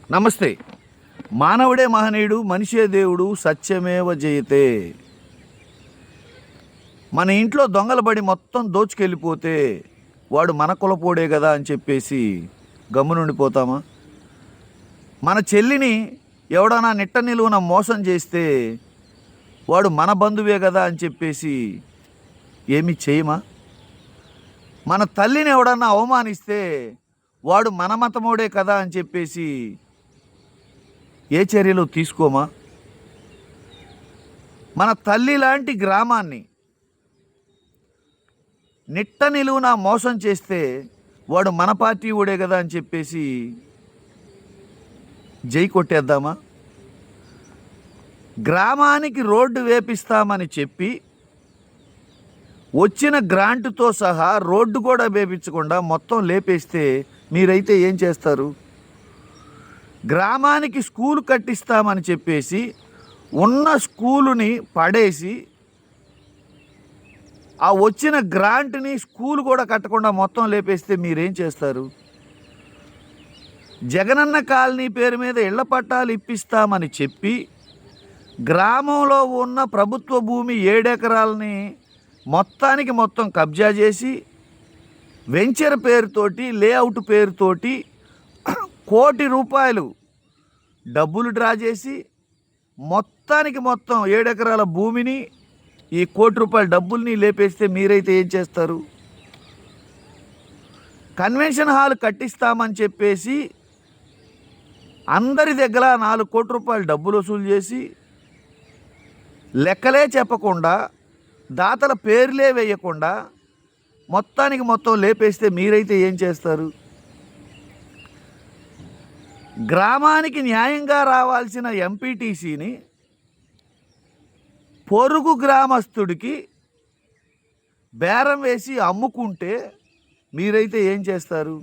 నమస్తే. మానవుడే మహనీయుడు, మనిషే దేవుడు, సత్యమేవ జయతే. మన ఇంట్లో దొంగలు పడి మొత్తం దోచుకెళ్ళిపోతే వాడు మన కులపోడే కదా అని చెప్పేసి గమ్మునుండిపోతామా? మన చెల్లిని ఎవడన్నా నిట్ట నిలువున మోసం చేస్తే వాడు మన బంధువే కదా అని చెప్పేసి ఏమీ చేయమా? మన తల్లిని ఎవడన్నా అవమానిస్తే వాడు మన మతమోడే కదా అని చెప్పేసి ఏ చర్యలు తీసుకోమా? మన తల్లి లాంటి గ్రామాన్ని నిట్ట నిలువున మోసం చేస్తే వాడు మన పార్టీ ఊడే కదా అని చెప్పేసి జై కొట్టేద్దామా? గ్రామానికి రోడ్డు వేపిస్తామని చెప్పి వచ్చిన గ్రాంట్తో సహా రోడ్డు కూడా వేపించకుండా మొత్తం లేపేస్తే మీరైతే ఏం చేస్తారు? గ్రామానికి స్కూల్ కట్టిస్తామని చెప్పేసి ఉన్న స్కూలుని పడేసి ఆ వచ్చిన గ్రాంట్ని స్కూల్ కూడా కట్టకుండా మొత్తం లేపేస్తే మీరేం చేస్తారు? జగనన్న కాలనీ పేరు మీద ఇళ్ల పట్టాలు ఇప్పిస్తామని చెప్పి గ్రామంలో ఉన్న ప్రభుత్వ భూమి 7 ఎకరాలని మొత్తానికి మొత్తం కబ్జా చేసి వెంచర్ పేరుతోటి లేఅవుట్ పేరుతోటి ₹1 కోటి డబ్బులు డ్రా చేసి మొత్తానికి మొత్తం 7 ఎకరాల భూమిని ఈ ₹1 కోటి డబ్బుల్ని లేపేస్తే మీరైతే ఏం చేస్తారు? కన్వెన్షన్ హాల్ కట్టిస్తామని చెప్పేసి అందరి దగ్గర ₹4 కోట్ల డబ్బులు వసూలు చేసి లెక్కలే చెప్పకుండా దాతల పేర్లే వేయకుండా మొత్తానికి మొత్తం లేపేస్తే మీరైతే ఏం చేస్తారు? గ్రామానికి న్యాయంగా రావాల్సిన ఎంపీటీసీని పొరుగు గ్రామస్తుడికి బేరం వేసి అమ్ముకుంటే మీరైతే ఏం చేస్తారు?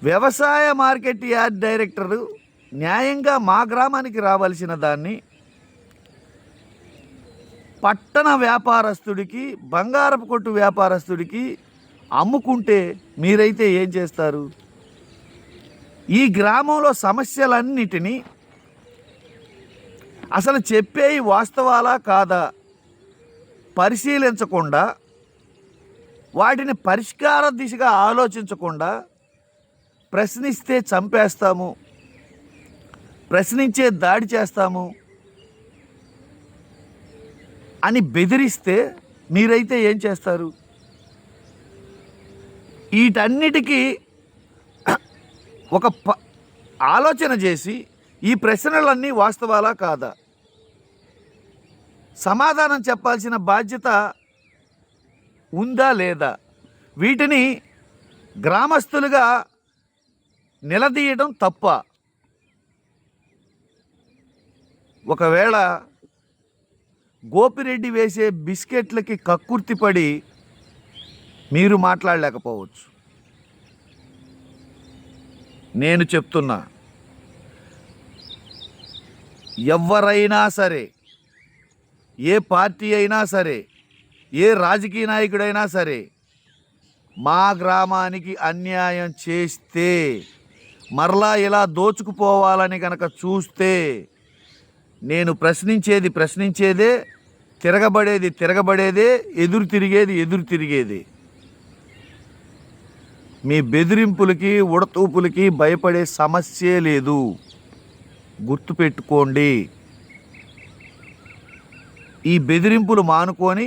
వ్యవసాయ మార్కెట్ యార్డ్ డైరెక్టరు న్యాయంగా మా గ్రామానికి రావాల్సిన దాన్ని పట్టణ వ్యాపారస్తుడికి, బంగారపు కొట్టు వ్యాపారస్తుడికి అమ్ముకుంటే మీరైతే ఏం చేస్తారు? ఈ గ్రామంలో సమస్యలన్నిటినీ అసలు చెప్పేవి వాస్తవాలా కాదా పరిశీలించకుండా, వాటిని పరిష్కార దిశగా ఆలోచించకుండా ప్రశ్నిస్తే చంపేస్తాము, ప్రశ్నించే దాడి చేస్తాము అని బెదిరిస్తే మీరైతే ఏం చేస్తారు? వీటన్నిటికీ ఒక ఆలోచన చేసి ఈ ప్రశ్నలన్నీ వాస్తవాలా కాదా సమాధానం చెప్పాల్సిన బాధ్యత ఉందా లేదా? వీటిని గ్రామస్తులుగా నిలదీయడం తప్ప. ఒకవేళ గోపిరెడ్డి వేసే బిస్కెట్లకి కక్కుర్తిపడి మీరు మాట్లాడలేకపోవచ్చు. నేను చెప్తున్నా, ఎవరైనా సరే, ఏ పార్టీ అయినా సరే, ఏ రాజకీయ నాయకుడైనా సరే మా గ్రామానికి అన్యాయం చేస్తే, మరలా ఇలా దోచుకుపోవాలని కనుక చూస్తే నేను ప్రశ్నించేదే, తిరగబడేదే, ఎదురు తిరిగేదే. మీ బెదిరింపులకి, ఉడతూపులకి భయపడే సమస్యే లేదు. గుర్తుపెట్టుకోండి. ఈ బెదిరింపులు మానుకొని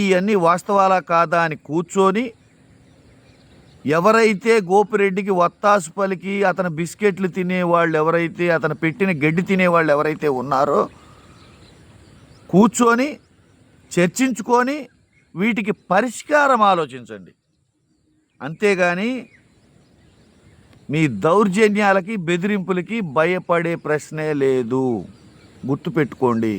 ఇవన్నీ వాస్తవాలా కాదా అని కూర్చొని ఎవరైతే గోపిరెడ్డికి వత్తాసు పలికి అతని బిస్కెట్లు తినేవాళ్ళు ఎవరైతే, అతను పెట్టిన గడ్డి తినేవాళ్ళు ఎవరైతే ఉన్నారో కూర్చొని చర్చించుకొని వీటికి పరిష్కారం ఆలోచించండి. అంతేగాని మీ దౌర్జన్యాలకి, బెదిరింపులకి భయపడే ప్రశ్నే లేదు. గుర్తుపెట్టుకోండి.